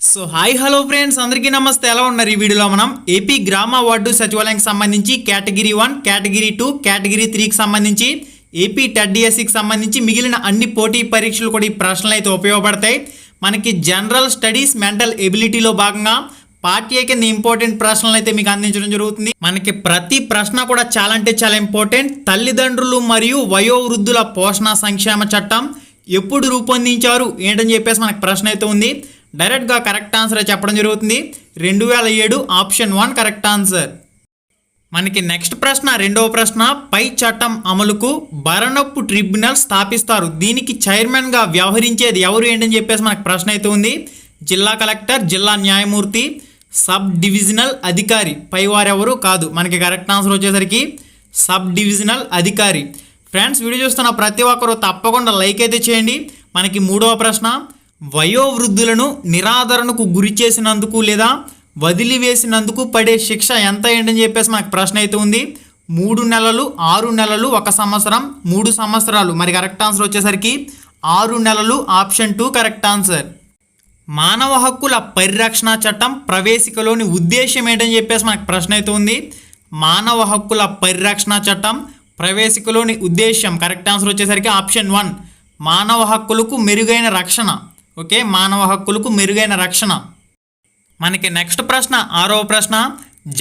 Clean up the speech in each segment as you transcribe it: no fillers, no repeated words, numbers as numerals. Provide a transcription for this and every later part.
So hi hello friends అందరికీ నమస్తే. ఎలా ఉన్నారు? ఈ వీడియోలో మనం ఏపీ గ్రామ వార్డు సచివాలయానికి సంబంధించి కేటగిరీ 1, కేటగిరీ 2, కేటగిరీ 3కి సంబంధించి ఏపీ టెట్-డిఎస్సికి సంబంధించి మిగిలిన అన్ని పోటీ పరీక్షలు కూడా ఈ ప్రశ్నలు అయితే ఉపయోగపడతాయి. మనకి జనరల్ స్టడీస్ మెంటల్ ఎబిలిటీలో భాగంగా పార్ట్ ఏ కింద ఇంపార్టెంట్ ప్రశ్నలు అయితే మీకు అందించడం జరుగుతుంది. మనకి ప్రతి ప్రశ్న కూడా చాలా అంటే చాలా ఇంపార్టెంట్. తల్లిదండ్రులు మరియు వయోవృద్ధుల పోషణ సంక్షేమ చట్టం ఎప్పుడు రూపొందించారు ఏంటని చెప్పేసి మనకు ప్రశ్న అయితే ఉంది. డైరెక్ట్గా కరెక్ట్ ఆన్సర్ చెప్పడం జరుగుతుంది. 2007 ఆప్షన్ 1 కరెక్ట్ ఆన్సర్. మనకి నెక్స్ట్ ప్రశ్న, రెండవ ప్రశ్న, పై చట్టం అమలుకు భరణపు ట్రిబ్యునల్ స్థాపిస్తారు. దీనికి చైర్మన్గా వ్యవహరించేది ఎవరు ఏంటని చెప్పేసి మనకు ప్రశ్న అయితే ఉంది. జిల్లా కలెక్టర్, జిల్లా న్యాయమూర్తి, సబ్ డివిజనల్ అధికారి. పైవారెవరు కాదు. మనకి కరెక్ట్ ఆన్సర్ వచ్చేసరికి సబ్ డివిజనల్ అధికారి. ఫ్రెండ్స్, వీడియో చూస్తున్న ప్రతి ఒక్కరూ తప్పకుండా లైక్ అయితే చేయండి. మనకి మూడవ ప్రశ్న, వయోవృద్ధులను నిరాదరణకు గురి చేసినందుకు లేదా వదిలివేసినందుకు పడే శిక్ష ఎంత ఏంటని చెప్పేసి మనకు ప్రశ్న అయితే ఉంది. 3 నెలలు, 6 నెలలు, 1 సంవత్సరం, 3 సంవత్సరాలు. మరి కరెక్ట్ ఆన్సర్ వచ్చేసరికి 6 నెలలు ఆప్షన్ 2 కరెక్ట్ ఆన్సర్. మానవ హక్కుల పరిరక్షణ చట్టం ప్రవేశికలోని ఉద్దేశం ఏంటని చెప్పేసి మనకు ప్రశ్న అయితే ఉంది. మానవ హక్కుల పరిరక్షణ చట్టం ప్రవేశికలోని ఉద్దేశం కరెక్ట్ ఆన్సర్ వచ్చేసరికి ఆప్షన్ 1 మానవ హక్కులకు మెరుగైన రక్షణ. ఓకే, మానవ హక్కులకు మెరుగైన రక్షణ. మనకి నెక్స్ట్ ప్రశ్న, ఆరవ ప్రశ్న,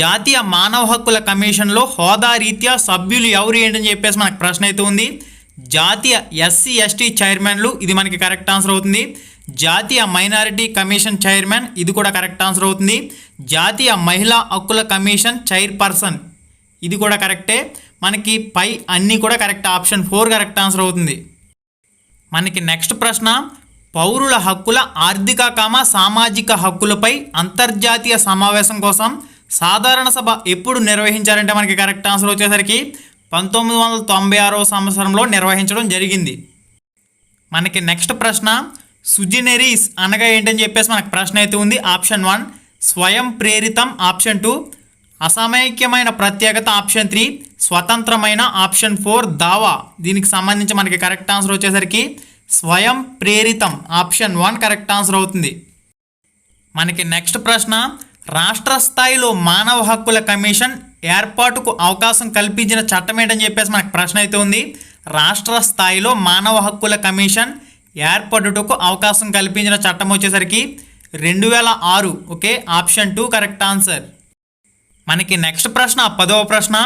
జాతీయ మానవ హక్కుల కమిషన్లో హోదా రీత్యా సభ్యులు ఎవరు ఏంటని చెప్పేసి మనకు ప్రశ్న అయితే ఉంది. జాతీయ SC/ST చైర్మన్లు, ఇది మనకి కరెక్ట్ ఆన్సర్ అవుతుంది. జాతీయ మైనారిటీ కమిషన్ చైర్మన్, ఇది కూడా కరెక్ట్ ఆన్సర్ అవుతుంది. జాతీయ మహిళా హక్కుల కమిషన్ చైర్పర్సన్, ఇది కూడా కరెక్టే. మనకి పై అన్నీ కూడా కరెక్ట్. ఆప్షన్ 4 కరెక్ట్ ఆన్సర్ అవుతుంది. మనకి నెక్స్ట్ ప్రశ్న, పౌరుల హక్కుల ఆర్థిక సామాజిక హక్కులపై అంతర్జాతీయ సమావేశం కోసం సాధారణ సభ ఎప్పుడు నిర్వహించారంటే మనకి కరెక్ట్ ఆన్సర్ వచ్చేసరికి 1996 సంవత్సరంలో నిర్వహించడం జరిగింది. మనకి నెక్స్ట్ ప్రశ్న, సుజినెరీస్ అనగా ఏంటని చెప్పేసి మనకు ప్రశ్న అయితే ఉంది. ఆప్షన్ 1 స్వయం ప్రేరితం, ఆప్షన్ 2 అసమైక్యమైన ప్రత్యేకత, ఆప్షన్ 3 స్వతంత్రమైన, ఆప్షన్ 4 దావా. దీనికి సంబంధించి మనకి కరెక్ట్ ఆన్సర్ వచ్చేసరికి స్వయం ప్రేరితం, ఆప్షన్ 1 కరెక్ట్ ఆన్సర్ అవుతుంది. మనకి నెక్స్ట్ ప్రశ్న, రాష్ట్ర స్థాయిలో మానవ హక్కుల కమిషన్ ఏర్పాటుకు అవకాశం కల్పించిన చట్టం ఏంటని చెప్పేసి మనకు ప్రశ్న అయితే ఉంది. రాష్ట్ర స్థాయిలో మానవ హక్కుల కమిషన్ ఏర్పడుటకు అవకాశం కల్పించిన చట్టం వచ్చేసరికి 2006. Okay, option 2 correct answer. మనకి నెక్స్ట్ ప్రశ్న, 10వ ప్రశ్న,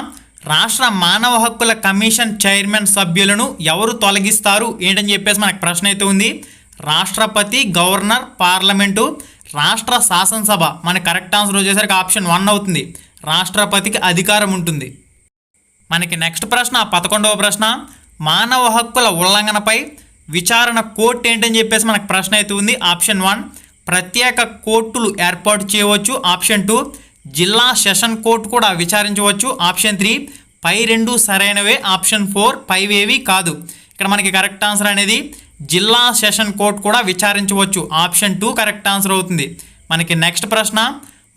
రాష్ట్ర మానవ హక్కుల కమిషన్ చైర్మన్ సభ్యులను ఎవరు తొలగిస్తారు ఏంటని చెప్పేసి మనకు ప్రశ్న అయితే ఉంది. రాష్ట్రపతి, గవర్నర్, పార్లమెంటు, రాష్ట్ర శాసనసభ. మనకి కరెక్ట్ ఆన్సర్ వచ్చేసరికి ఆప్షన్ 1 అవుతుంది. రాష్ట్రపతికి అధికారం ఉంటుంది. మనకి నెక్స్ట్ ప్రశ్న, 11వ ప్రశ్న, మానవ హక్కుల ఉల్లంఘనపై విచారణ కోర్టు ఏంటని చెప్పేసి మనకు ప్రశ్న అయితే ఉంది. ఆప్షన్ 1 ప్రత్యేక కోర్టులు ఏర్పాటు చేయవచ్చు, ఆప్షన్ 2 జిల్లా సెషన్ కోర్టు కూడా విచారించవచ్చు, ఆప్షన్ 3 పై 2 సరైనవే, ఆప్షన్ 4 పైవేవి కాదు. ఇక్కడ మనకి కరెక్ట్ ఆన్సర్ అనేది జిల్లా సెషన్ కోర్టు కూడా విచారించవచ్చు, ఆప్షన్ 2 కరెక్ట్ ఆన్సర్ అవుతుంది. మనకి నెక్స్ట్ ప్రశ్న,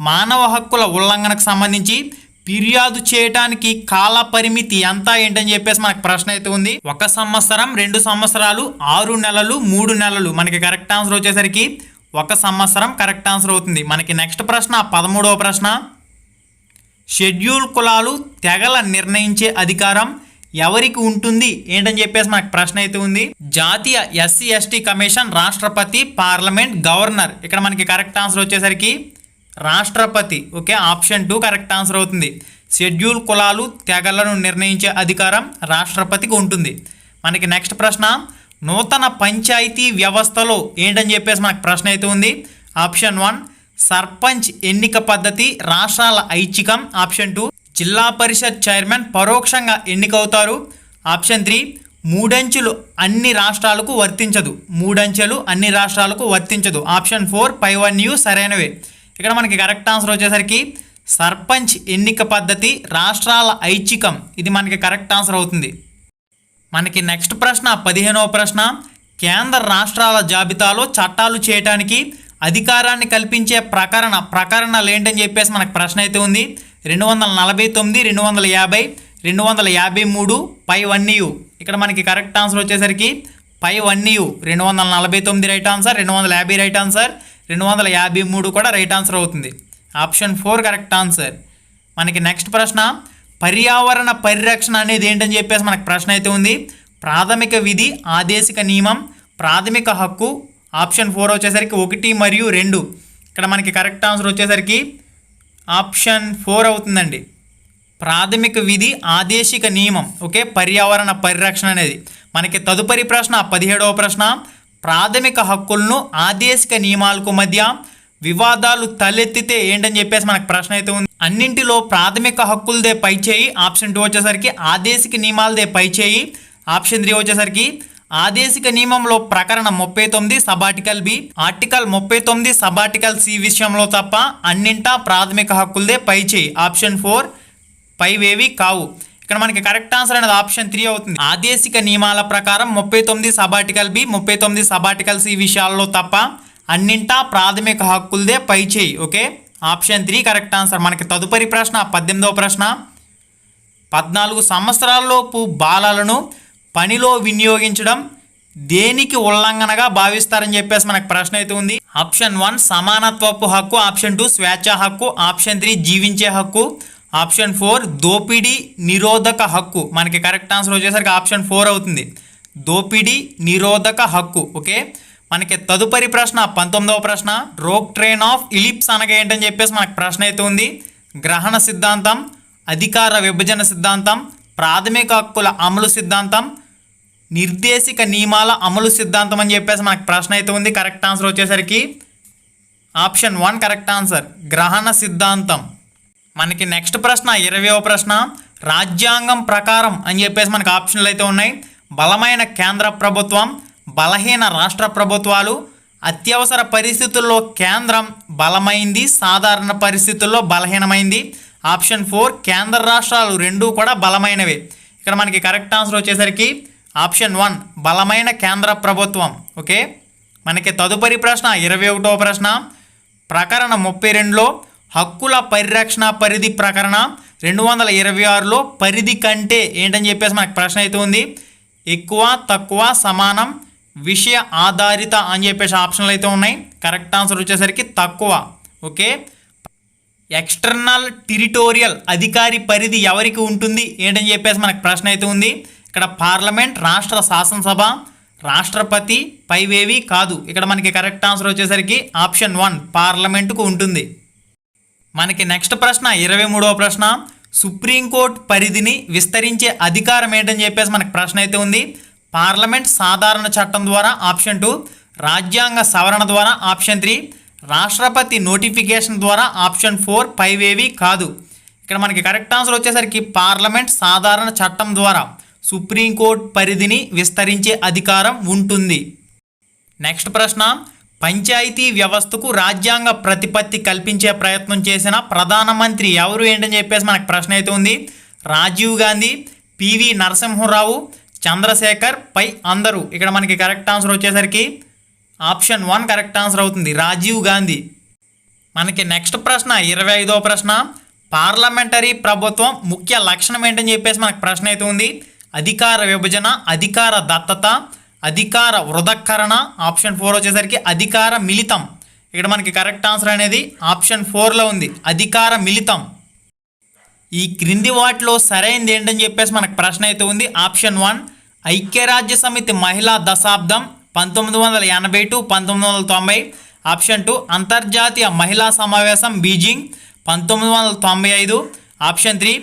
మానవ హక్కుల ఉల్లంఘనకు సంబంధించి ఫిర్యాదు చేయడానికి కాల పరిమితి ఎంత ఏంటని చెప్పేసి మనకు ప్రశ్న అయితే ఉంది. 1 సంవత్సరం, 2 సంవత్సరాలు, 6 నెలలు, 3 నెలలు. మనకి కరెక్ట్ ఆన్సర్ వచ్చేసరికి 1 సంవత్సరం కరెక్ట్ ఆన్సర్ అవుతుంది. మనకి నెక్స్ట్ ప్రశ్న, 13వ ప్రశ్న, షెడ్యూల్ కులాలు తెగల నిర్ణయించే అధికారం ఎవరికి ఉంటుంది ఏంటని చెప్పేసి మనకు ప్రశ్న అయితే ఉంది. జాతీయ SC/ST కమిషన్, రాష్ట్రపతి, పార్లమెంట్, గవర్నర్. ఇక్కడ మనకి కరెక్ట్ ఆన్సర్ వచ్చేసరికి రాష్ట్రపతి. ఓకే, ఆప్షన్ 2 కరెక్ట్ ఆన్సర్ అవుతుంది. షెడ్యూల్ కులాలు తెగలను నిర్ణయించే అధికారం రాష్ట్రపతికి ఉంటుంది. మనకి నెక్స్ట్ ప్రశ్న, నూతన పంచాయతీ వ్యవస్థలో ఏంటని చెప్పేసి మనకు ప్రశ్న అయితే ఉంది. ఆప్షన్ 1 సర్పంచ్ ఎన్నిక పద్ధతి రాష్ట్రాల ఐచ్ఛికం, ఆప్షన్ 2 జిల్లా పరిషత్ చైర్మన్ పరోక్షంగా ఎన్నికవుతారు, ఆప్షన్ 3 మూడంచెలు అన్ని రాష్ట్రాలకు వర్తించదు, 3 అంచెలు అన్ని రాష్ట్రాలకు వర్తించదు, ఆప్షన్ 4 పైవన్నీ సరైనవే. ఇక్కడ మనకి కరెక్ట్ ఆన్సర్ వచ్చేసరికి సర్పంచ్ ఎన్నిక పద్ధతి రాష్ట్రాల ఐచ్ఛికం, ఇది మనకి కరెక్ట్ ఆన్సర్ అవుతుంది. మనకి నెక్స్ట్ ప్రశ్న, 15వ ప్రశ్న, కేంద్ర రాష్ట్రాల జాబితాలో చట్టాలు చేయడానికి అధికారాన్ని కల్పించే ప్రకరణలు ఏంటని చెప్పేసి మనకు ప్రశ్న అయితే ఉంది. 249, 250, 253 పైవన్నీ. ఇక్కడ మనకి కరెక్ట్ ఆన్సర్ వచ్చేసరికి పైవన్నీ. 249 రైట్ ఆన్సర్, 250 రైట్ ఆన్సర్, 253 కూడా రైట్ ఆన్సర్ అవుతుంది. Option 4 correct answer. మనకి నెక్స్ట్ ప్రశ్న, పర్యావరణ పరిరక్షణ అనేది ఏంటని చెప్పేసి మనకు ప్రశ్న అయితే ఉంది. ప్రాథమిక విధి, ఆదేశిక నియమం, ప్రాథమిక హక్కు. ఆప్షన్ 4 వచ్చేసరికి 1 మరియు 2. ఇక్కడ మనకి కరెక్ట్ ఆన్సర్ వచ్చేసరికి ఆప్షన్ 4 అవుతుందండి. ప్రాథమిక విధి, ఆదేశిక నియమం. ఓకే, పర్యావరణ పరిరక్షణ అనేది. మనకి తదుపరి ప్రశ్న 17వ ప్రశ్న, ప్రాథమిక హక్కులను ఆదేశిక నియమాలకు మధ్య వివాదాలు తలెత్తితే ఏంటని చెప్పేసి మనకు ప్రశ్న అయితే ఉంది. అన్నింటిలో ప్రాథమిక హక్కులదే పై చేయి. ఆప్షన్ 2 వచ్చేసరికి ఆదేశిక నియమాలదే పై చేయి. ఆప్షన్ 3 వచ్చేసరికి ఆదేశిక నియమంలో ప్రకరణం 39 subarticle B, article 39 subarticle C విషయంలో తప్ప అన్నింటా ప్రాథమిక హక్కులదే పై చేయి. ఆప్షన్ 4 పైవేవి కావు. ఇక్కడ మనకి కరెక్ట్ ఆన్సర్ అనేది ఆప్షన్ 3 అవుతుంది. ఆదేశిక నియమాల ప్రకారం 39 సబార్టికల్ బి, 39 సబార్టికల్ సి విషయాల్లో తప్ప అన్నింటా ప్రాథమిక హక్కులదే పై చేయి. Okay, option 3 correct answer. మనకి తదుపరి ప్రశ్న 18వ ప్రశ్న, 14 సంవత్సరాలలోపు బాలలను పనిలో వినియోగించడం దేనికి ఉల్లంఘనగా భావిస్తారని చెప్పేసి మనకు ప్రశ్న అయితే ఉంది. ఆప్షన్ 1 సమానత్వపు హక్కు, ఆప్షన్ 2 స్వేచ్ఛ హక్కు, ఆప్షన్ 3 జీవించే హక్కు, ఆప్షన్ 4 దోపిడీ నిరోధక హక్కు. మనకి కరెక్ట్ ఆన్సర్ వచ్చేసరికి ఆప్షన్ 4 అవుతుంది, దోపిడీ నిరోధక హక్కు. ఓకే, మనకి తదుపరి ప్రశ్న 19వ ప్రశ్న, డోక్ట్రైన్ ఆఫ్ ఇలిప్స్ అనగా ఏంటని చెప్పేసి మనకు ప్రశ్న అయితే ఉంది. గ్రహణ సిద్ధాంతం, అధికార విభజన సిద్ధాంతం, ప్రాథమిక హక్కుల అమలు సిద్ధాంతం, నిర్దేశిక నియమాల అమలు సిద్ధాంతం అని చెప్పేసి మనకు ప్రశ్న అయితే ఉంది. కరెక్ట్ ఆన్సర్ వచ్చేసరికి ఆప్షన్ 1 కరెక్ట్ ఆన్సర్, గ్రహణ సిద్ధాంతం. మనకి నెక్స్ట్ ప్రశ్న 20వ ప్రశ్న, రాజ్యాంగం ప్రకారం అని చెప్పేసి మనకు ఆప్షన్లు అయితే ఉన్నాయి. బలమైన కేంద్ర ప్రభుత్వం, బలహీన రాష్ట్ర ప్రభుత్వాలు, అత్యవసర పరిస్థితుల్లో కేంద్రం బలమైంది, సాధారణ పరిస్థితుల్లో బలహీనమైంది. ఆప్షన్ 4 కేంద్ర రాష్ట్రాలు రెండూ కూడా బలమైనవే. ఇక్కడ మనకి కరెక్ట్ ఆన్సర్ వచ్చేసరికి ఆప్షన్ 1 బలమైన కేంద్ర ప్రభుత్వం. ఓకే, మనకి తదుపరి ప్రశ్న 21వ ప్రశ్న, ప్రకరణ 32లో హక్కుల పరిరక్షణ పరిధి ప్రకరణ 226లో పరిధి కంటే ఏంటని చెప్పేసి మనకు ప్రశ్న అయితే ఉంది. ఎక్కువ, తక్కువ, సమానం, విషయ ఆధారిత అని చెప్పేసి ఆప్షన్లు అయితే ఉన్నాయి. కరెక్ట్ ఆన్సర్ వచ్చేసరికి తక్కువ. ఓకే, ఎక్స్టర్నల్ టెరిటోరియల్ అధికారి పరిధి ఎవరికి ఉంటుంది ఏంటని చెప్పేసి మనకు ప్రశ్న అయితే ఉంది. ఇక్కడ పార్లమెంట్, రాష్ట్ర శాసనసభ, రాష్ట్రపతి పైవేవి కాదు. ఇక్కడ మనకి కరెక్ట్ ఆన్సర్ వచ్చేసరికి ఆప్షన్ 1 పార్లమెంటుకు ఉంటుంది. మనకి నెక్స్ట్ ప్రశ్న 23వ ప్రశ్న, సుప్రీంకోర్టు పరిధిని విస్తరించే అధికారం ఏంటని చెప్పేసి మనకు ప్రశ్న అయితే ఉంది. పార్లమెంట్ సాధారణ చట్టం ద్వారా, ఆప్షన్ 2 రాజ్యాంగ సవరణ ద్వారా, ఆప్షన్ 3 రాష్ట్రపతి నోటిఫికేషన్ ద్వారా, ఆప్షన్ 4 పైవేవి కాదు. ఇక్కడ మనకి కరెక్ట్ ఆన్సర్ వచ్చేసరికి పార్లమెంట్ సాధారణ చట్టం ద్వారా సుప్రీంకోర్టు పరిధిని విస్తరించే అధికారం ఉంటుంది. నెక్స్ట్ ప్రశ్న, పంచాయతీ వ్యవస్థకు రాజ్యాంగ ప్రతిపత్తి కల్పించే ప్రయత్నం చేసిన ప్రధానమంత్రి ఎవరు ఏంటని చెప్పేసి మనకు ప్రశ్న అయితే ఉంది. రాజీవ్ గాంధీ, పివి నరసింహరావు, చంద్రశేఖర్ పై అందరూ. ఇక్కడ మనకి కరెక్ట్ ఆన్సర్ వచ్చేసరికి ఆప్షన్ 1 కరెక్ట్ ఆన్సర్ అవుతుంది, రాజీవ్ గాంధీ. మనకి నెక్స్ట్ ప్రశ్న 25వ ప్రశ్న, పార్లమెంటరీ ప్రభుత్వం ముఖ్య లక్షణం ఏంటని చెప్పేసి మనకు ప్రశ్న అయితే ఉంది. అధికార విభజన, అధికార దత్తత, అధికార వృధకరణ, ఆప్షన్ 4 వచ్చేసరికి అధికార మిళితం. ఇక్కడ మనకి కరెక్ట్ ఆన్సర్ అనేది ఆప్షన్ 4లో ఉంది, అధికార మిళితం. ఈ క్రింది వాటిలో సరైనది ఏంటని చెప్పేసి మనకు ప్రశ్న అయితే ఉంది. ఆప్షన్ 1 ఐక్యరాజ్య సమితి మహిళా దశాబ్దం 1980 to 1990. ఆప్షన్ 2 అంతర్జాతీయ మహిళా సమావేశం బీజింగ్ 1995. ఆప్షన్ 3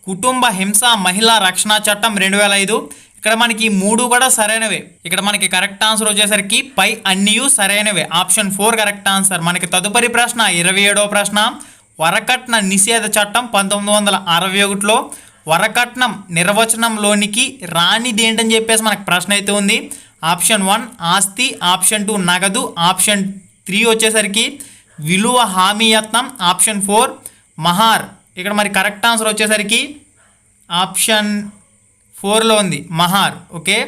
కుటుంబ హింస మహిళా రక్షణ చట్టం 2005. ఇక్కడ మనకి 3 కూడా సరైనవే. ఇక్కడ మనకి కరెక్ట్ ఆన్సర్ వచ్చేసరికి పై అన్నీ సరైనవే, ఆప్షన్ 4 కరెక్ట్ ఆన్సర్. మనకి తదుపరి ప్రశ్న 27వ ప్రశ్న, వరకట్న నిషేధ చట్టం 1961లో వరకట్నం నిర్వచనంలోనికి రానిది ఏంటని చెప్పేసి మనకు ప్రశ్న అయితే ఉంది. ఆప్షన్ 1 ఆస్తి, ఆప్షన్ 2 నగదు, ఆప్షన్ 3 వచ్చేసరికి విలువ హామీయత్నం, ఆప్షన్ 4 మహార్. ఇక్కడ మరి కరెక్ట్ ఆన్సర్ వచ్చేసరికి ఆప్షన్ 4లో ఉంది, Mahar. Okay,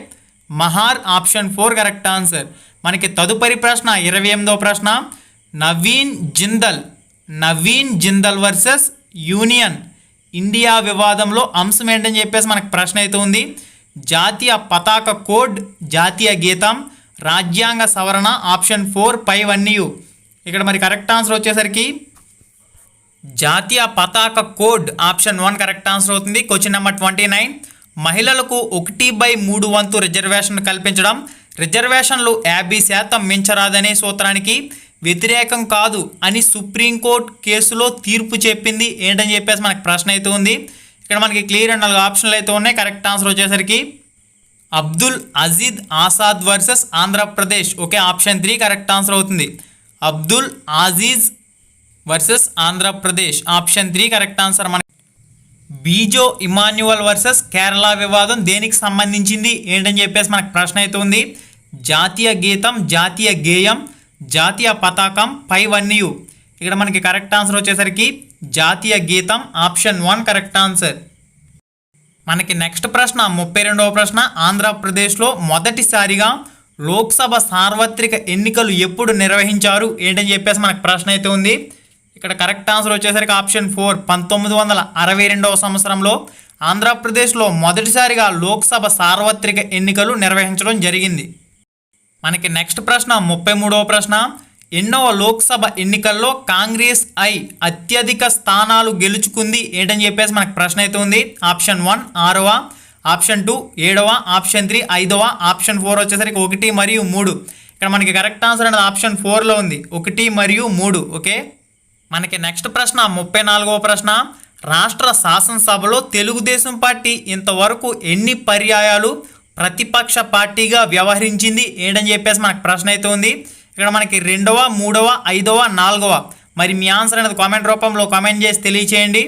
Mahar option 4 correct answer. మనకి తదుపరి ప్రశ్న 28వ ప్రశ్న, Naveen Jindal versus union India వివాదంలో అంశం ఏంటని చెప్పేసి మనకు ప్రశ్న అయితే ఉంది. జాతీయ పతాక కోడ్, జాతీయ గీతం, రాజ్యాంగ సవరణ, ఆప్షన్ 4 పైవన్నీ. ఇక్కడ మరి కరెక్ట్ ఆన్సర్ వచ్చేసరికి జాతీయ పతాక కోడ్ ఆప్షన్ 1 కరెక్ట్ ఆన్సర్ అవుతుంది. క్వశ్చన్ నెంబర్ 29, మహిళలకు 1/3 వంతు రిజర్వేషన్ కల్పించడం రిజర్వేషన్లు 50% మించరాదనే సూత్రానికి వ్యతిరేకం కాదు అని సుప్రీంకోర్టు కేసులో తీర్పు చెప్పింది ఏంటని చెప్పేసి మనకు ప్రశ్న అయితే ఉంది. ఇక్కడ మనకి క్లియర్ అండ్ 4 ఆప్షన్లు అయితే ఉన్నాయి. కరెక్ట్ ఆన్సర్ వచ్చేసరికి Abdul Aziz Asad versus Andhra Pradesh. Okay, option 3 correct answer అవుతుంది. Abdul Aziz versus Andhra Pradesh, option 3 correct answer. మన బీజో ఇమాన్యువల్ వర్సెస్ కేరళ వివాదం దేనికి సంబంధించింది ఏంటని చెప్పేసి మనకు ప్రశ్న అయితే ఉంది. జాతీయ గీతం, జాతీయ గేయం, జాతీయ పతాకం, పైవన్నీయు. ఇక్కడ మనకి కరెక్ట్ ఆన్సర్ వచ్చేసరికి జాతీయ గీతం, ఆప్షన్ 1 కరెక్ట్ ఆన్సర్. మనకి నెక్స్ట్ ప్రశ్న 32వ ప్రశ్న, ఆంధ్రప్రదేశ్లో మొదటిసారిగా లోక్సభ సార్వత్రిక ఎన్నికలు ఎప్పుడు నిర్వహించారు ఏంటని చెప్పేసి మనకు ప్రశ్న అయితే ఉంది. ఇక్కడ కరెక్ట్ ఆన్సర్ వచ్చేసరికి ఆప్షన్ 4 1962వ సంవత్సరంలో ఆంధ్రప్రదేశ్లో మొదటిసారిగా లోక్సభ సార్వత్రిక ఎన్నికలు నిర్వహించడం జరిగింది. మనకి నెక్స్ట్ ప్రశ్న 33వ ప్రశ్న, ఎన్నవ లోక్సభ ఎన్నికల్లో కాంగ్రెస్ అత్యధిక స్థానాలు గెలుచుకుంది ఏంటని చెప్పేసి మనకు ప్రశ్న అయితే ఉంది. ఆప్షన్ 1 6వ, ఆప్షన్ 2 7వ, ఆప్షన్ 3 5వ, ఆప్షన్ 4 వచ్చేసరికి 1 మరియు 3. ఇక్కడ మనకి కరెక్ట్ ఆన్సర్ అనేది ఆప్షన్ 4లో ఉంది, 1 మరియు 3. ఓకే, మనకి నెక్స్ట్ ప్రశ్న 34వ ప్రశ్న, రాష్ట్ర శాసనసభలో తెలుగుదేశం పార్టీ ఇంతవరకు ఎన్ని పర్యాయాలు ప్రతిపక్ష పార్టీగా వ్యవహరించింది ఏంటని చెప్పేసి మనకు ప్రశ్న అయితే ఉంది. ఇక్కడ మనకి 2వ, 3వ, 5వ, 4వ. మరి మీ ఆన్సర్ అనేది కామెంట్ రూపంలో కామెంట్ చేసి తెలియచేయండి.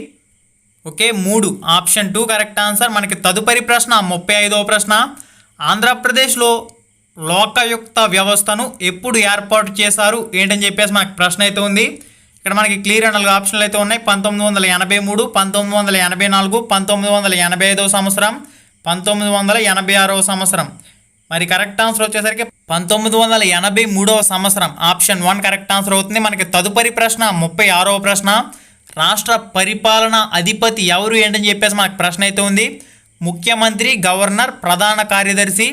Okay, 3, option 2 correct answer. మనకి తదుపరి ప్రశ్న 35వ ప్రశ్న, ఆంధ్రప్రదేశ్లో లోకాయుక్త వ్యవస్థను ఎప్పుడు ఏర్పాటు చేశారు ఏంటని చెప్పేసి మనకు ప్రశ్న అయితే ఉంది. ఇక్కడ మనకి క్లియర్ అండ్ 4 ఆప్షన్లు అయితే ఉన్నాయి. 1983, 1984, 1985వ సంవత్సరం, 1986వ సంవత్సరం. మరి కరెక్ట్ ఆన్సర్ వచ్చేసరికి 1983వ సంవత్సరం, ఆప్షన్ 1 కరెక్ట్ ఆన్సర్ అవుతుంది. మనకి తదుపరి ప్రశ్న 36వ ప్రశ్న, రాష్ట్ర పరిపాలనా అధిపతి ఎవరు ఏంటని చెప్పేసి మనకు ప్రశ్న అయితే ఉంది. ముఖ్యమంత్రి, గవర్నర్, ప్రధాన కార్యదర్శి,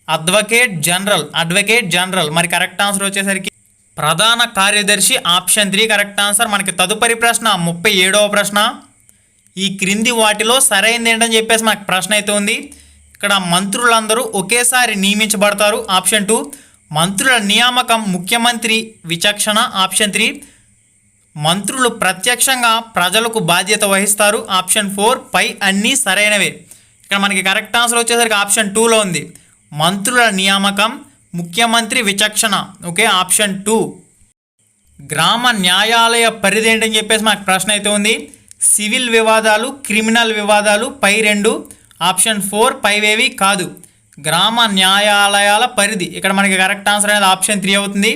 అడ్వకేట్ జనరల్. మరి కరెక్ట్ ఆన్సర్ వచ్చేసరికి ప్రధాన కార్యదర్శి, ఆప్షన్ 3 కరెక్ట్ ఆన్సర్. మనకి తదుపరి ప్రశ్న 37వ ప్రశ్న, ఈ క్రింది వాటిలో సరైనది ఏంటని చెప్పేసి మనకు ప్రశ్న అయితే ఉంది. ఇక్కడ మంత్రులందరూ ఒకేసారి నియమించబడతారు, ఆప్షన్ 2. మంత్రుల నియామకం ముఖ్యమంత్రి విచక్షణ, ఆప్షన్ 3. మంత్రులు ప్రత్యక్షంగా ప్రజలకు బాధ్యత వహిస్తారు, ఆప్షన్ 4. పై అన్నీ సరైనవే. ఇక్కడ మనకి కరెక్ట్ ఆన్సర్ వచ్చేసరికి ఆప్షన్ 2లో ఉంది, మంత్రుల నియామకం ముఖ్యమంత్రి విచక్షణ. Okay, option 2. గ్రామ న్యాయాలయ పరిధి ఏంటని చెప్పేసి మనకు ప్రశ్న అయితే ఉంది. సివిల్ వివాదాలు, క్రిమినల్ వివాదాలు, పై 2, ఆప్షన్ 4. పైవేవి కాదు. గ్రామ న్యాయాలయాల పరిధి, ఇక్కడ మనకి కరెక్ట్ ఆన్సర్ అనేది ఆప్షన్ 3 అవుతుంది.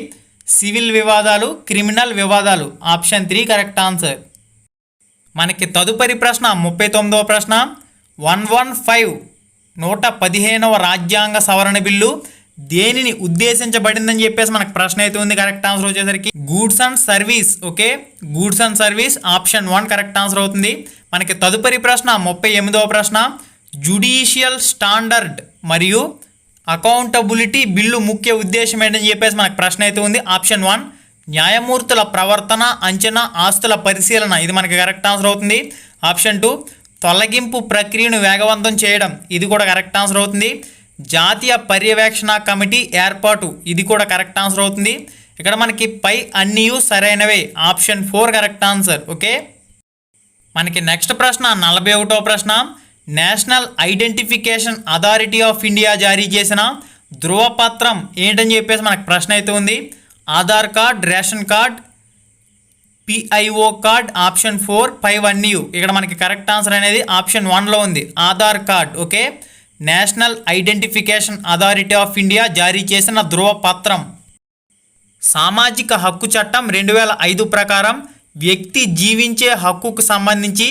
సివిల్ వివాదాలు, క్రిమినల్ వివాదాలు, ఆప్షన్ 3 కరెక్ట్ ఆన్సర్. మనకి తదుపరి ప్రశ్న 39వ ప్రశ్న, 115వ రాజ్యాంగ సవరణ బిల్లు దేనిని ఉద్దేశించబడిందని చెప్పేసి మనకు ప్రశ్న అయితే ఉంది. కరెక్ట్ ఆన్సర్ వచ్చేసరికి goods and service. Okay, goods and service, option 1 correct answer అవుతుంది. మనకి తదుపరి ప్రశ్న 38వ ప్రశ్న, జ్యుడిషియల్ స్టాండర్డ్ మరియు అకౌంటబిలిటీ బిల్లు ముఖ్య ఉద్దేశం ఏంటని చెప్పేసి మనకు ప్రశ్న అయితే ఉంది. ఆప్షన్ 1 న్యాయమూర్తుల ప్రవర్తన, అంచనా, ఆస్తుల పరిశీలన. ఇది మనకి కరెక్ట్ ఆన్సర్ అవుతుంది. ఆప్షన్ 2 తొలగింపు ప్రక్రియను వేగవంతం చేయడం. ఇది కూడా కరెక్ట్ ఆన్సర్ అవుతుంది. జాతీయ పర్యవేక్షణ కమిటీ ఏర్పాటు. ఇది కూడా కరెక్ట్ ఆన్సర్ అవుతుంది. ఇక్కడ మనకి పై అన్నీ సరైనవే, ఆప్షన్ 4 కరెక్ట్ ఆన్సర్. ఓకే, మనకి నెక్స్ట్ ప్రశ్న 41వ ప్రశ్న, national identification authority of India జారీ చేసిన ధృవపత్రం ఏంటని చెప్పేసి మనకు ప్రశ్న అయితే ఉంది. Aadhaar card, ration card, PIO card, option 4. పైవన్నీ. ఇక్కడ మనకి కరెక్ట్ ఆన్సర్ అనేది ఆప్షన్ 1లో ఉంది, Aadhaar card. Okay, national identification authority of India జారీ చేసిన ధృవపత్రం. సామాజిక హక్కు చట్టం 2005 ప్రకారం వ్యక్తి జీవించే హక్కుకు సంబంధించి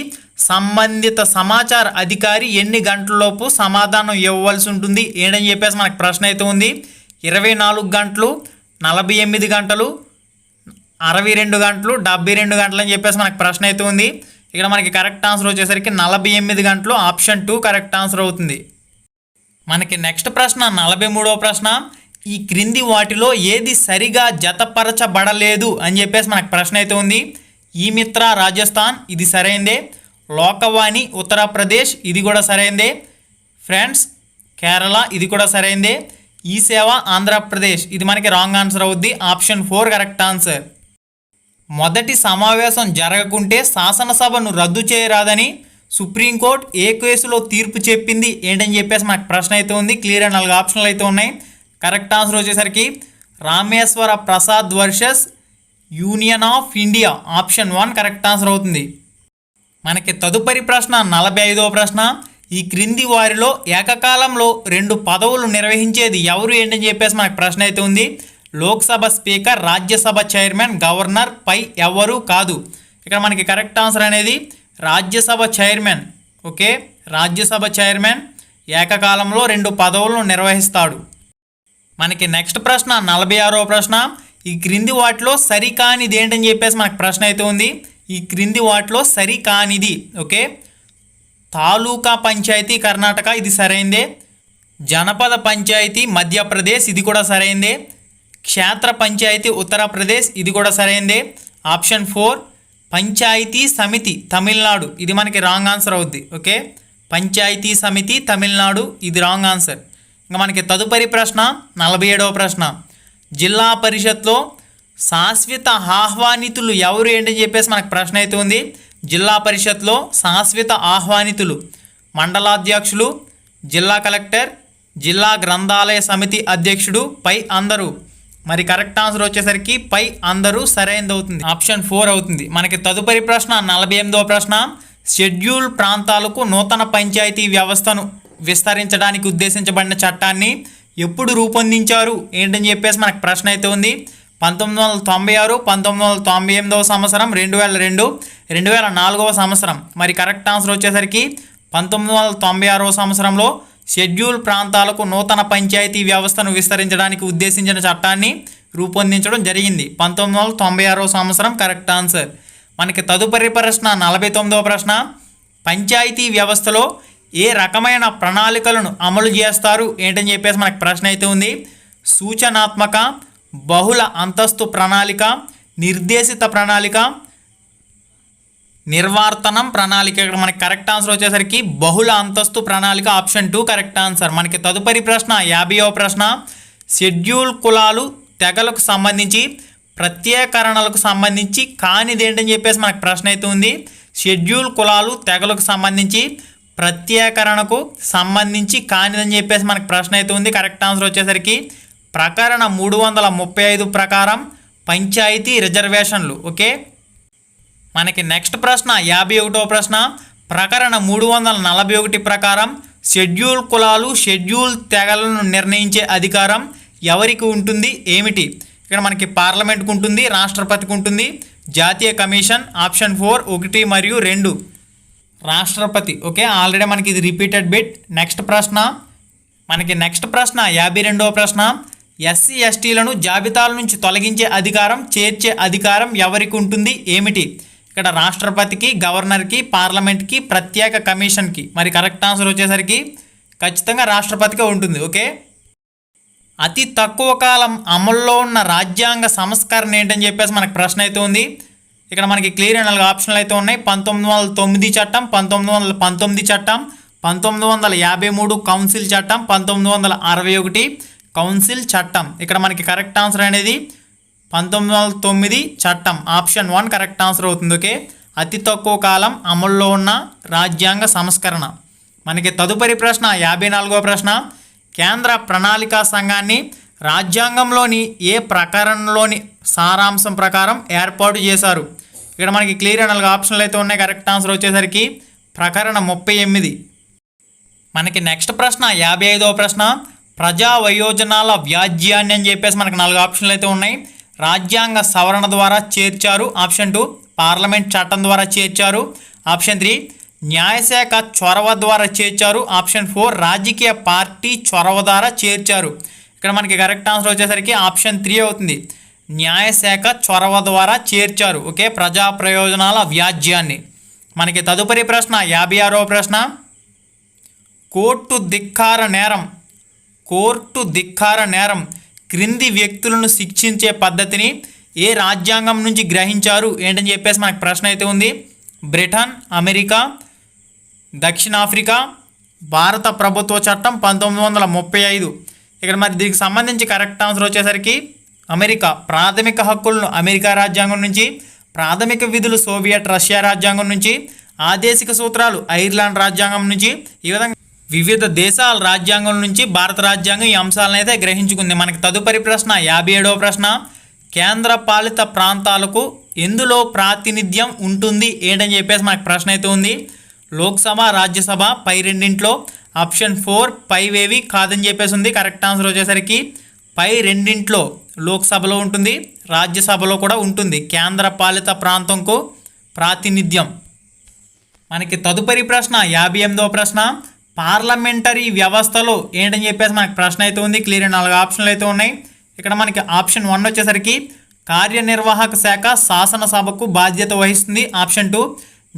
సంబంధిత సమాచార అధికారి ఎన్ని గంటలలోపు సమాధానం ఇవ్వవలసి ఉంటుంది ఏంటని చెప్పేసి మనకు ప్రశ్న అయితే ఉంది. 24 గంటలు, 48 గంటలు, 62 గంటలు, 72 గంటలు అని చెప్పేసి మనకు ప్రశ్న అయితే ఉంది. ఇక్కడ మనకి కరెక్ట్ ఆన్సర్ వచ్చేసరికి 48 గంటలు, ఆప్షన్ 2 కరెక్ట్ ఆన్సర్ అవుతుంది. మనకి నెక్స్ట్ ప్రశ్న 43వ ప్రశ్న, ఈ క్రింది వాటిలో ఏది సరిగా జతపరచబడలేదు అని చెప్పేసి మనకు ప్రశ్న అయితే ఉంది. ఈ మిత్ర రాజస్థాన్ ఇది సరైందే. లోకవాణి ఉత్తరప్రదేశ్ ఇది కూడా సరైందే. ఫ్రెండ్స్ కేరళ ఇది కూడా సరైందే. ఈ సేవ ఆంధ్రప్రదేశ్ ఇది మనకి రాంగ్ ఆన్సర్ అవుద్ది. Option 4 correct answer. మొదటి సమావేశం జరగకుంటే శాసనసభను రద్దు చేయరాదని సుప్రీంకోర్టు ఏ కేసులో తీర్పు చెప్పింది ఏంటని చెప్పేసి మనకు ప్రశ్న అయితే ఉంది. క్లియర్ 4 ఆప్షన్లు అయితే ఉన్నాయి. కరెక్ట్ ఆన్సర్ వచ్చేసరికి Rameshwara Prasad versus Union of India option 1 correct answer అవుతుంది. మనకి తదుపరి ప్రశ్న 45వ ప్రశ్న. ఈ క్రింది వారిలో ఏకకాలంలో 2 పదవులు నిర్వహించేది ఎవరు ఏంటని చెప్పేసి మనకు ప్రశ్న అయితే ఉంది. Lok Sabha speaker, Rajya Sabha chairman, governor పై ఎవరు కాదు. ఇక్కడ మనకి కరెక్ట్ ఆన్సర్ అనేది Rajya Sabha chairman. Okay, Rajya Sabha chairman ఏకకాలంలో 2 పదవులను నిర్వహిస్తాడు. మనకి నెక్స్ట్ ప్రశ్న 46వ ప్రశ్న. ఈ క్రింది వాటిలో సరికానిది ఏంటని చెప్పేసి మనకు ప్రశ్న అయితే ఉంది. ఈ క్రింది వాటిలో సరికానిది ఓకే, తాలూకా పంచాయతీ కర్ణాటక ఇది సరైందే. జనపద పంచాయతీ మధ్యప్రదేశ్ ఇది కూడా సరైందే. క్షేత్ర పంచాయతీ ఉత్తరప్రదేశ్ ఇది కూడా సరైందే. ఆప్షన్ 4 పంచాయతీ సమితి తమిళనాడు ఇది మనకి రాంగ్ ఆన్సర్ అవుద్ది. ఓకే, పంచాయతీ సమితి తమిళనాడు ఇది రాంగ్ ఆన్సర్. ఇంకా మనకి తదుపరి ప్రశ్న 47వ ప్రశ్న. జిల్లా పరిషత్లో శాశ్వత ఆహ్వానితులు ఎవరు ఏంటని చెప్పేసి మనకు ప్రశ్న అయితే ఉంది. జిల్లా పరిషత్లో శాశ్వత ఆహ్వానితులు మండలాధ్యక్షులు, జిల్లా కలెక్టర్, జిల్లా గ్రంథాలయ సమితి అధ్యక్షుడు పై అందరూ. మరి కరెక్ట్ ఆన్సర్ వచ్చేసరికి పై అందరూ సరైనది అవుతుంది. ఆప్షన్ 4 అవుతుంది. మనకి తదుపరి ప్రశ్న 48వ ప్రశ్న. షెడ్యూల్ ప్రాంతాలకు నూతన పంచాయతీ వ్యవస్థను విస్తరించడానికి ఉద్దేశించబడిన చట్టాన్ని ఎప్పుడు రూపొందించారు ఏంటని చెప్పేసి మనకు ప్రశ్న అయితే ఉంది. 1996, 1998వ సంవత్సరం, 2002, 2004వ సంవత్సరం. మరి కరెక్ట్ ఆన్సర్ వచ్చేసరికి 1996వ సంవత్సరంలో షెడ్యూల్ ప్రాంతాలకు నూతన పంచాయతీ వ్యవస్థను విస్తరించడానికి ఉద్దేశించిన చట్టాన్ని రూపొందించడం జరిగింది. 1996వ సంవత్సరం కరెక్ట్ ఆన్సర్. మనకి తదుపరి ప్రశ్న 49వ ప్రశ్న. పంచాయతీ వ్యవస్థలో ఏ రకమైన ప్రణాళికలను అమలు చేస్తారు ఏంటని చెప్పేసి మనకు ప్రశ్న అయితే ఉంది. సూచనాత్మక, బహుళ అంతస్తు ప్రణాళిక, నిర్దేశిత ప్రణాళిక, నిర్వర్తనం ప్రణాళిక. ఇక్కడ మనకి కరెక్ట్ ఆన్సర్ వచ్చేసరికి బహుళ అంతస్తు ప్రణాళిక ఆప్షన్ 2 కరెక్ట్ ఆన్సర్. మనకి తదుపరి ప్రశ్న 50వ ప్రశ్న. షెడ్యూల్ కులాలు తెగలకు సంబంధించి ప్రత్యేకరణలకు సంబంధించి కానిది ఏంటని చెప్పేసి మనకు ప్రశ్న అయితే ఉంది. షెడ్యూల్ కులాలు తెగలకు సంబంధించి ప్రత్యేకరణకు సంబంధించి కానిదని చెప్పేసి మనకు ప్రశ్న అయితే ఉంది. కరెక్ట్ ఆన్సర్ వచ్చేసరికి ప్రకరణ 335 ప్రకారం పంచాయతీ రిజర్వేషన్లు. ఓకే, మనకి నెక్స్ట్ ప్రశ్న 51వ ప్రశ్న. ప్రకరణ 341 ప్రకారం షెడ్యూల్ కులాలు, షెడ్యూల్ తెగలను నిర్ణయించే అధికారం ఎవరికి ఉంటుంది ఏమిటి? ఇక్కడ మనకి పార్లమెంట్కి ఉంటుంది, రాష్ట్రపతికి ఉంటుంది, జాతీయ కమిషన్. ఆప్షన్ 4 1 మరియు 2 రాష్ట్రపతి. ఓకే, ఆల్రెడీ మనకి ఇది రిపీటెడ్ బిట్. నెక్స్ట్ ప్రశ్న 52వ ప్రశ్న. ఎస్సీ ఎస్టీలను జాబితాల నుంచి తొలగించే అధికారం, చేర్చే అధికారం ఎవరికి ఉంటుంది ఏమిటి? ఇక్కడ రాష్ట్రపతికి, గవర్నర్కి, పార్లమెంట్కి, ప్రత్యేక కమిషన్కి. మరి కరెక్ట్ ఆన్సర్ వచ్చేసరికి ఖచ్చితంగా రాష్ట్రపతికే ఉంటుంది. ఓకే, అతి తక్కువ కాలం అమల్లో ఉన్న రాజ్యాంగ సంస్కరణ ఏంటని చెప్పేసి మనకు ప్రశ్న అయితే ఉంది. ఇక్కడ మనకి క్లియర్ 4 ఆప్షన్లు అయితే ఉన్నాయి. 1909 చట్టం, 1919 చట్టం, 1953 కౌన్సిల్ చట్టం, 1961 కౌన్సిల్ చట్టం. ఇక్కడ మనకి కరెక్ట్ ఆన్సర్ అనేది 1909 చట్టం ఆప్షన్ 1 కరెక్ట్ ఆన్సర్ అవుతుంది. ఓకే, అతి తక్కువ కాలం అమల్లో ఉన్న రాజ్యాంగ సంస్కరణ. మనకి తదుపరి ప్రశ్న 54వ ప్రశ్న. కేంద్ర ప్రణాళికా సంఘాన్ని రాజ్యాంగంలోని ఏ ప్రకరణలోని సారాంశం ప్రకారం ఏర్పాటు చేశారు? ఇక్కడ మనకి క్లియర్ 4 ఆప్షన్లు అయితే ఉన్నాయి. కరెక్ట్ ఆన్సర్ వచ్చేసరికి ప్రకరణ 38. మనకి నెక్స్ట్ ప్రశ్న 55వ ప్రశ్న. ప్రజా వయోజనాల వ్యాజ్యాన్ని అని చెప్పేసి మనకి 4 ఆప్షన్లు అయితే ఉన్నాయి. రాజ్యాంగ సవరణ ద్వారా చేర్చారు. ఆప్షన్ 2 పార్లమెంట్ చట్టం ద్వారా చేర్చారు. ఆప్షన్ 3 న్యాయశాఖ చొరవ ద్వారా చేర్చారు. ఆప్షన్ 4 రాజకీయ పార్టీ చొరవ ద్వారా చేర్చారు. ఇక్కడ మనకి కరెక్ట్ ఆన్సర్ వచ్చేసరికి ఆప్షన్ 3 అవుతుంది. న్యాయశాఖ చొరవ ద్వారా చేర్చారు. ఓకే, ప్రజా ప్రయోజనాల వ్యాజ్యాన్ని. మనకి తదుపరి ప్రశ్న 56వ ప్రశ్న. కోర్టు ధిక్కార నేరం క్రింది వ్యక్తులను శిక్షించే పద్ధతిని ఏ రాజ్యాంగం నుంచి గ్రహించారు ఏంటని చెప్పేసి మనకు ప్రశ్న అయితే ఉంది. బ్రిటన్, అమెరికా, దక్షిణాఫ్రికా, భారత ప్రభుత్వ చట్టం 1935. ఇక్కడ మరి దీనికి సంబంధించి కరెక్ట్ ఆన్సర్ వచ్చేసరికి అమెరికా. ప్రాథమిక హక్కులను అమెరికా రాజ్యాంగం నుంచి, ప్రాథమిక విధులు సోవియట్ రష్యా రాజ్యాంగం నుంచి, ఆదేశిక సూత్రాలు ఐర్లాండ్ రాజ్యాంగం నుంచి, ఈ విధంగా వివిధ దేశాల రాజ్యాంగం నుంచి భారత రాజ్యాంగం ఈ అంశాలను అయితే గ్రహించుకుంది. మనకి తదుపరి ప్రశ్న 57వ ప్రశ్న. కేంద్ర పాలిత ప్రాంతాలకు ఎందులో ప్రాతినిధ్యం ఉంటుంది ఏంటని చెప్పేసి మనకు ప్రశ్న అయితే ఉంది. లోక్సభ, రాజ్యసభ పై రెండింట్లో. ఆప్షన్ 4 పైవేవి కాదని చెప్పేసి ఉంది. కరెక్ట్ ఆన్సర్ వచ్చేసరికి పై రెండింట్లో లోక్సభలో ఉంటుంది, రాజ్యసభలో కూడా ఉంటుంది కేంద్ర పాలిత ప్రాంతంకు ప్రాతినిధ్యం. మనకి తదుపరి ప్రశ్న 58వ ప్రశ్న. పార్లమెంటరీ వ్యవస్థలో ఏంటని చెప్పేసి మనకి ప్రశ్న అయితే ఉంది. క్లియర్ 4 ఆప్షన్లు అయితే ఉన్నాయి. ఇక్కడ మనకి ఆప్షన్ 1 వచ్చేసరికి కార్యనిర్వాహక శాఖ శాసనసభకు బాధ్యత వహిస్తుంది. ఆప్షన్ 2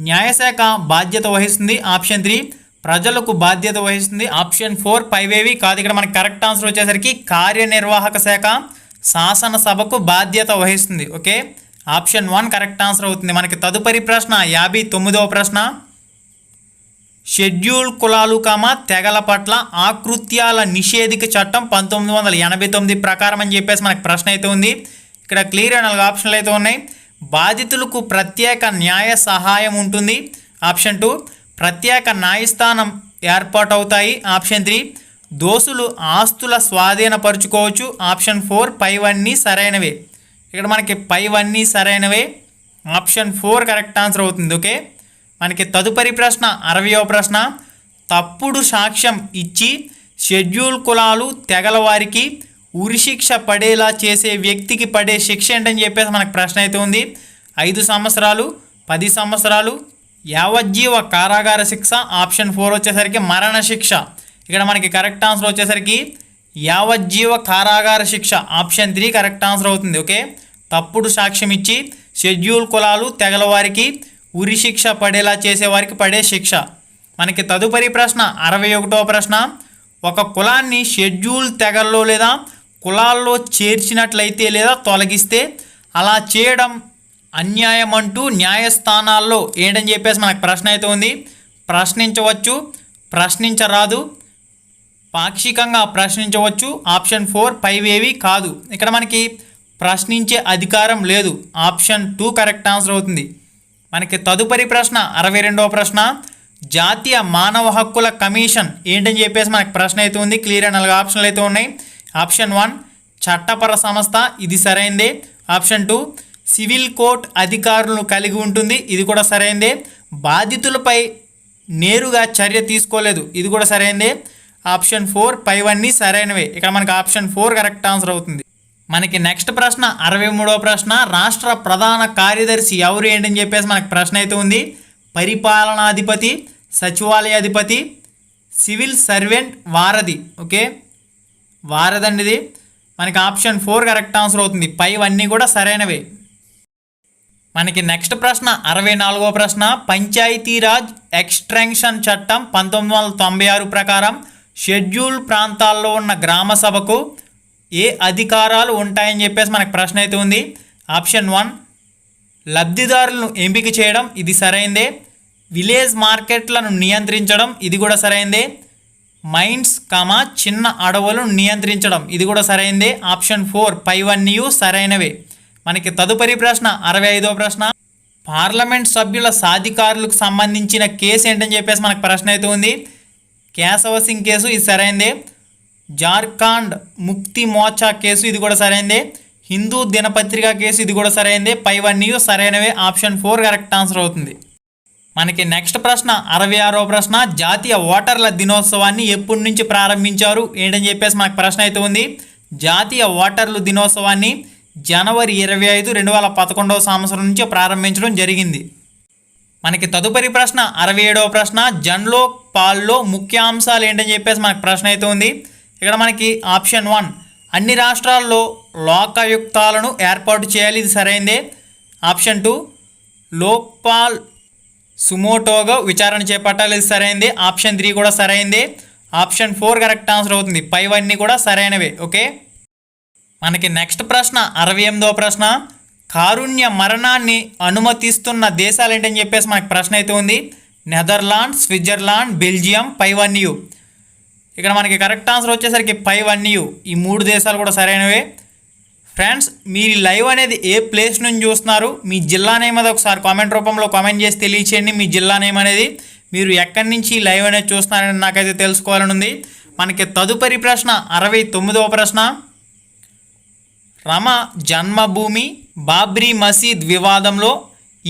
న్యాయశాఖ బాధ్యత వహిస్తుంది. ఆప్షన్ 3 ప్రజలకు బాధ్యత వహిస్తుంది. ఆప్షన్ 4 పైవేవి కాదు. ఇక్కడ మనకి కరెక్ట్ ఆన్సర్ వచ్చేసరికి కార్యనిర్వాహక శాఖ శాసనసభకు బాధ్యత వహిస్తుంది. ఓకే, ఆప్షన్ 1 కరెక్ట్ ఆన్సర్ అవుతుంది. మనకి తదుపరి ప్రశ్న 59వ ప్రశ్న. షెడ్యూల్ కులాలు తెగల పట్ల ఆకృత్యాల నిషేధిక చట్టం 1989 ప్రకారం అని చెప్పేసి మనకి ప్రశ్న అయితే ఉంది. ఇక్కడ క్లియర్ 4 ఆప్షన్లు అయితే ఉన్నాయి. బాధితులకు ప్రత్యేక న్యాయ సహాయం ఉంటుంది. ఆప్షన్ 2 ప్రత్యేక న్యాయస్థానం ఏర్పాటు అవుతాయి. ఆప్షన్ 3 దోషులు ఆస్తుల స్వాధీనపరుచుకోవచ్చు. ఆప్షన్ 4 పైవన్నీ సరైనవే. ఇక్కడ మనకి పైవన్నీ సరైనవే. ఆప్షన్ 4 కరెక్ట్ ఆన్సర్ అవుతుంది. ఓకే, మనకి తదుపరి ప్రశ్న 60వ ప్రశ్న. తప్పుడు సాక్ష్యం ఇచ్చి షెడ్యూల్ కులాలు తెగల వారికి ఉరిశిక్ష పడేలా చేసే వ్యక్తికి పడే శిక్ష ఏంటని చెప్పేసి మనకు ప్రశ్న అయితే ఉంది. 5 సంవత్సరాలు, 10 సంవత్సరాలు, యావజ్జీవ కారాగార శిక్ష. ఆప్షన్ 4 వచ్చేసరికి మరణ శిక్ష. ఇక్కడ మనకి కరెక్ట్ ఆన్సర్ వచ్చేసరికి యావజ్జీవ కారాగార శిక్ష. ఆప్షన్ 3 కరెక్ట్ ఆన్సర్ అవుతుంది. ఓకే, తప్పుడు సాక్ష్యం ఇచ్చి షెడ్యూల్ కులాలు తెగల వారికి ఉరిశిక్ష పడేలా చేసేవారికి పడే శిక్ష. మనకి తదుపరి ప్రశ్న 61వ ప్రశ్న. ఒక కులాన్ని షెడ్యూల్ తెగల్లో లేదా కులాల్లో చేర్చినట్లయితే లేదా తొలగిస్తే అలా చేయడం అన్యాయం అంటూ న్యాయస్థానాల్లో ఏంటని చెప్పేసి మనకు ప్రశ్న అయితే ఉంది. ప్రశ్నించవచ్చు, ప్రశ్నించరాదు, పాక్షికంగా ప్రశ్నించవచ్చు. ఆప్షన్ 4 పైవేవి కాదు. ఇక్కడ మనకి ప్రశ్నించే అధికారం లేదు. ఆప్షన్ 2 కరెక్ట్ ఆన్సర్ అవుతుంది. మనకి తదుపరి ప్రశ్న 62వ ప్రశ్న. జాతీయ మానవ హక్కుల కమిషన్ ఏంటని చెప్పేసి మనకు ప్రశ్న అయితే ఉంది. క్లియర్ 4 ఆప్షన్లు అయితే ఉన్నాయి. ఆప్షన్ 1 చట్టపర సంస్థ, ఇది సరైందే. ఆప్షన్ 2 సివిల్ కోర్ట్ అధికారులను కలిగి ఉంటుంది, ఇది కూడా సరైందే. బాధితులపై నేరుగా చర్య తీసుకోలేదు, ఇది కూడా సరైందే. ఆప్షన్ 4 పైవన్నీ సరైనవే. ఇక్కడ మనకి ఆప్షన్ 4 కరెక్ట్ ఆన్సర్ అవుతుంది. మనకి నెక్స్ట్ ప్రశ్న 63వ ప్రశ్న. రాష్ట్ర ప్రధాన కార్యదర్శి ఎవరు ఏంటని చెప్పేసి మనకు ప్రశ్న అయితే ఉంది. పరిపాలనాధిపతి, సచివాలయాధిపతి, సివిల్ సర్వెంట్, వారధి. ఓకే, వారధి అండి ఇది. మనకి ఆప్షన్ 4 కరెక్ట్ ఆన్సర్ అవుతుంది. పైవన్నీ కూడా సరైనవే. మనకి నెక్స్ట్ ప్రశ్న 64వ ప్రశ్న. పంచాయతీరాజ్ ఎక్స్టెన్షన్ చట్టం 1996 ప్రకారం షెడ్యూల్ ప్రాంతాల్లో ఉన్న గ్రామ సభకు ఏ అధికారాలు ఉంటాయని చెప్పేసి మనకు ప్రశ్న అయితే ఉంది. ఆప్షన్ 1 లబ్ధిదారులను ఎంపిక చేయడం, ఇది సరైందే. విలేజ్ మార్కెట్లను నియంత్రించడం, ఇది కూడా సరైందే. మైన్స్ చిన్న అడవులను నియంత్రించడం, ఇది కూడా సరైందే. ఆప్షన్ 4 పైవన్నీ సరైనవే. మనకి తదుపరి ప్రశ్న 65వ ప్రశ్న. పార్లమెంట్ సభ్యుల సాధికారులకు సంబంధించిన కేసు ఏంటని చెప్పేసి మనకు ప్రశ్న అయితే ఉంది. కేశవ సింగ్ కేసు, ఇది సరైందే. జార్ఖండ్ ముక్తి మోర్చా కేసు, ఇది కూడా సరైందే. హిందూ దినపత్రిక కేసు, ఇది కూడా సరైందే. పైవన్నీ సరైనవే. ఆప్షన్ 4 కరెక్ట్ ఆన్సర్ అవుతుంది. మనకి నెక్స్ట్ ప్రశ్న 66వ ప్రశ్న. జాతీయ ఓటర్ల దినోత్సవాన్ని ఎప్పటి నుంచి ప్రారంభించారు ఏంటని చెప్పేసి మనకు ప్రశ్న అయితే ఉంది. జాతీయ ఓటర్ల దినోత్సవాన్ని జనవరి 25, 2011వ సంవత్సరం నుంచి ప్రారంభించడం జరిగింది. మనకి తదుపరి ప్రశ్న 67వ ప్రశ్న. జన్లోక్ పాల్లో ముఖ్యాంశాలు ఏంటని చెప్పేసి మనకు ప్రశ్న అయితే ఉంది. ఇక్కడ మనకి ఆప్షన్ 1 అన్ని రాష్ట్రాల్లో లోకాయుక్తాలను ఏర్పాటు చేయాలి, ఇది సరైందే. ఆప్షన్ 2 లోక్పాల్ సుమోటోగా విచారణ చేపట్టాలి, ఇది సరైందే. ఆప్షన్ 3 కూడా సరైందే. ఆప్షన్ 4 కరెక్ట్ ఆన్సర్ అవుతుంది. పైవన్నీ కూడా సరైనవే. ఓకే, మనకి నెక్స్ట్ ప్రశ్న 68వ ప్రశ్న, కారుణ్య మరణాన్ని అనుమతిస్తున్న దేశాలు ఏంటని చెప్పేసి మనకి ప్రశ్న అయితే ఉంది. నెదర్లాండ్, స్విట్జర్లాండ్, బెల్జియం, పైవన్యూ. ఇక్కడ మనకి కరెక్ట్ ఆన్సర్ వచ్చేసరికి పైవన్యూ. ఈ 3 దేశాలు కూడా సరైనవే. ఫ్రెండ్స్, మీరు లైవ్ అనేది ఏ ప్లేస్ నుంచి చూస్తున్నారు, మీ జిల్లా నేమ్ అనేది ఒకసారి కామెంట్ రూపంలో కామెంట్ చేసి తెలియచేయండి. మీ జిల్లా నేమ్ అనేది, మీరు ఎక్కడి నుంచి లైవ్ అనేది చూస్తున్నారని నాకైతే తెలుసుకోవాలని ఉంది. మనకి తదుపరి ప్రశ్న 69వ ప్రశ్న, రామ జన్మభూమి బాబ్రీ మసీద్ వివాదంలో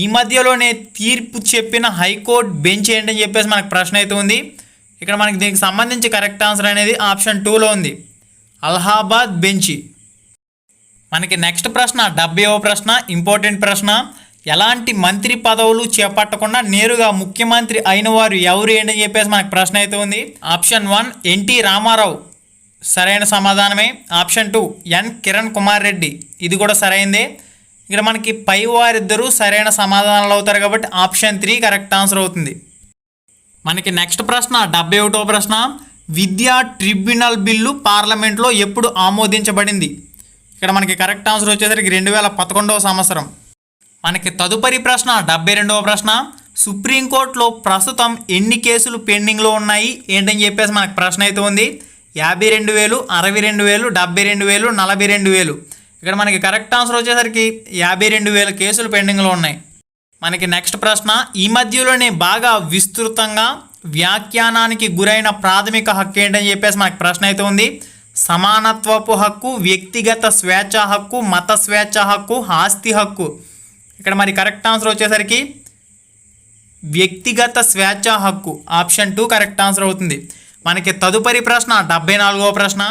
ఈ మధ్యలోనే తీర్పు చెప్పిన హైకోర్టు బెంచ్ ఏంటని చెప్పేసి మనకు ప్రశ్న అయితే ఉంది. ఇక్కడ మనకి దీనికి సంబంధించి కరెక్ట్ ఆన్సర్ అనేది ఆప్షన్ 2లో ఉంది, అలహాబాద్ బెంచ్. మనకి నెక్స్ట్ ప్రశ్న 70వ ప్రశ్న, ఇంపార్టెంట్ ప్రశ్న, ఎలాంటి మంత్రి పదవులు చేపట్టకుండా నేరుగా ముఖ్యమంత్రి అయిన వారు ఎవరు ఏంటని చెప్పేసి మనకు ప్రశ్న అయితే ఉంది. ఆప్షన్ 1 ఎన్టీ రామారావు, సరైన సమాధానమే. ఆప్షన్ 2 ఎన్ కిరణ్ కుమార్ రెడ్డి, ఇది కూడా సరైందే. ఇక్కడ మనకి పై వారిద్దరూ సరైన సమాధానాలు అవుతారు కాబట్టి ఆప్షన్ 3 కరెక్ట్ ఆన్సర్ అవుతుంది. మనకి నెక్స్ట్ ప్రశ్న 71వ ప్రశ్న, విద్యా ట్రిబ్యునల్ బిల్లు పార్లమెంట్లో ఎప్పుడు ఆమోదించబడింది? ఇక్కడ మనకి కరెక్ట్ ఆన్సర్ వచ్చేసరికి 2011వ సంవత్సరం. మనకి తదుపరి ప్రశ్న 72వ ప్రశ్న, సుప్రీంకోర్టులో ప్రస్తుతం ఎన్ని కేసులు పెండింగ్లో ఉన్నాయి ఏంటని చెప్పేసి మనకు ప్రశ్న అయితే ఉంది. 52,000, 62,000, 72,000, 42,000. ఇక్కడ మనకి కరెక్ట్ ఆన్సర్ వచ్చేసరికి 52,000 కేసులు పెండింగ్లో ఉన్నాయి. మనకి నెక్స్ట్ ప్రశ్న, ఈ మధ్యలోనే బాగా విస్తృతంగా వ్యాఖ్యానానికి గురైన ప్రాథమిక హక్కు ఏంటని చెప్పేసి మనకి ప్రశ్న అయితే ఉంది. సమానత్వపు హక్కు, వ్యక్తిగత స్వేచ్ఛ హక్కు, మత స్వేచ్ఛ హక్కు, ఆస్తి హక్కు. ఇక్కడ మరి కరెక్ట్ ఆన్సర్ వచ్చేసరికి వ్యక్తిగత స్వేచ్ఛ హక్కు, ఆప్షన్ 2 కరెక్ట్ ఆన్సర్ అవుతుంది. మనకి తదుపరి ప్రశ్న 74వ ప్రశ్న,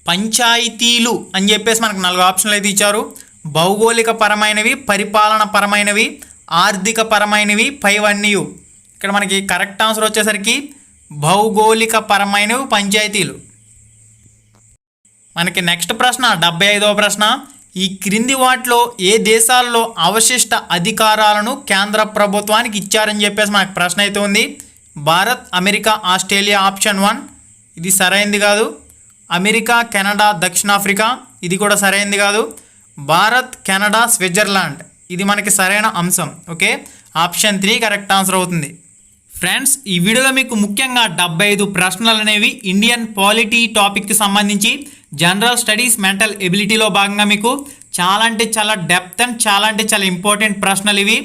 పంచాయతీలు అని చెప్పేసి మనకు 4 ఆప్షన్లు అయితే ఇచ్చారు. భౌగోళిక పరమైనవి, పరిపాలన పరమైనవి, ఆర్థిక పరమైనవి, పైవన్యూ. ఇక్కడ మనకి కరెక్ట్ ఆన్సర్ వచ్చేసరికి భౌగోళిక పరమైనవి పంచాయతీలు. మనకి నెక్స్ట్ ప్రశ్న 75వ ప్రశ్న, ఈ క్రింది వాటిలో ఏ దేశాల్లో అవశిష్ట అధికారాలను కేంద్ర ప్రభుత్వానికి ఇచ్చారని చెప్పేసి మనకు ప్రశ్న అయితే ఉంది. Bharat, America, Australia. ఆప్షన్ 1 ఇది సరైనది కాదు. అమెరికా, కెనడా, దక్షిణాఫ్రికా, ఇది కూడా సరైనది కాదు. భారత్, కెనడా, స్విట్జర్లాండ్, ఇది మనకి సరైన అంశం. ఓకే, ఆప్షన్ 3 కరెక్ట్ ఆన్సర్ అవుతుంది. ఫ్రెండ్స్, ఈ వీడియోలో మీకు ముఖ్యంగా 75 ప్రశ్నలు అనేవి ఇండియన్ పాలిటీ టాపిక్కి సంబంధించి జనరల్ స్టడీస్ మెంటల్ ఎబిలిటీలో భాగంగా మీకు చాలా అంటే చాలా డెప్త్ అండ్ చాలా అంటే చాలా ఇంపార్టెంట్ ప్రశ్నలు ఇవి.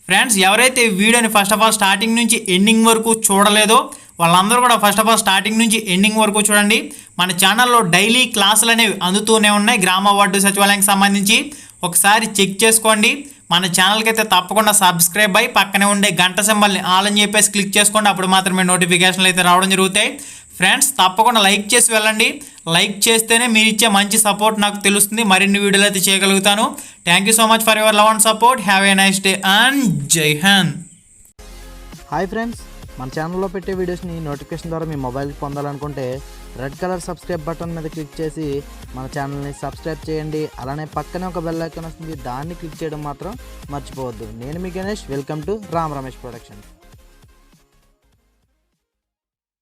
ఫ్రెండ్స్, ఎవరైతే ఈ వీడియోని ఫస్ట్ ఆఫ్ ఆల్ స్టార్టింగ్ నుంచి ఎండింగ్ వరకు చూడలేదో వాళ్ళందరూ కూడా ఫస్ట్ ఆఫ్ ఆల్ స్టార్టింగ్ నుంచి ఎండింగ్ వరకు చూడండి. మన ఛానల్లో డైలీ క్లాసులు అనేవి అందుతూనే ఉన్నాయి. గ్రామ వార్డు సచివాలయానికి సంబంధించి ఒకసారి చెక్ చేసుకోండి. మన ఛానల్కి అయితే తప్పకుండా సబ్స్క్రైబ్ అయ్యి పక్కనే ఉండే గంట సింబల్ని ఆల్ అని చెప్పేసి క్లిక్ చేసుకోండి. అప్పుడు మాత్రమే నోటిఫికేషన్లు అయితే రావడం జరుగుతాయి. ఫ్రెండ్స్, తప్పకుండా లైక్ చేసి వెళ్ళండి. లైక్ చేస్తేనే మీరు ఇచ్చే మంచి సపోర్ట్ నాకు తెలుస్తుంది, మరిన్ని వీడియోలు అయితే చేయగలుగుతాను. Thank you so much for your love and support. Have a nice day and జై హింద్. హాయ్ ఫ్రెండ్స్, మన ఛానల్లో పెట్టే వీడియోస్ని నోటిఫికేషన్ ద్వారా మీ మొబైల్కి పొందాలనుకుంటే రెడ్ కలర్ సబ్స్క్రైబ్ బటన్ మీద క్లిక్ చేసి మన ఛానల్ని సబ్స్క్రైబ్ చేయండి. అలానే పక్కనే ఒక బెల్ ఐకాన్ వస్తుంది, దాన్ని క్లిక్ చేయడం మాత్రం మర్చిపోవద్దు. నేను మీ Ganesh, welcome to Ram Ramesh production.